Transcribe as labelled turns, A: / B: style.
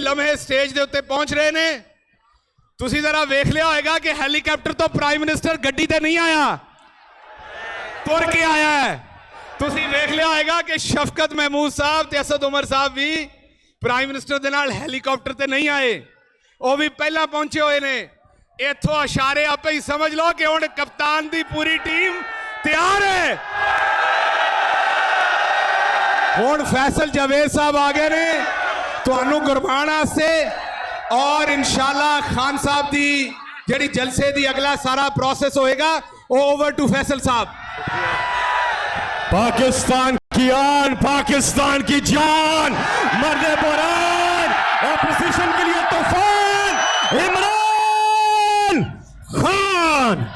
A: लम्हे स्टेज के उत्ते पहुंच रहे ने, तुसी जरा वेख लिया होगा कि हैलीकॉप्टर तो प्राइम मिनिस्टर गड्डी ते नहीं आया, तुर के आया है। तुसी वेख लिया होगा कि शफकत महमूद साहब ते असद उमर साहब भी प्राइम मिनिस्टर दे नाल हैलीकॉप्टर ते नहीं आए, वो भी पहला पहुंचे हुए ने। इथों इशारे आपे ही समझ लो कि हुण कप्तान दी पूरी टीम तैयार है। हुण फैसल जावेद साहब आ गए ने तुहानू गुरबाण वास्ते, और इंशाल्लाह खान साहब दी जेड़ी जलसे दी अगला सारा प्रोसेस होएगा। ओवर टू फैसल साहब।
B: पाकिस्तान की आन, पाकिस्तान की जान, मर्दे बुरान, ऑपोजिशन के लिए तूफान इमरान खान।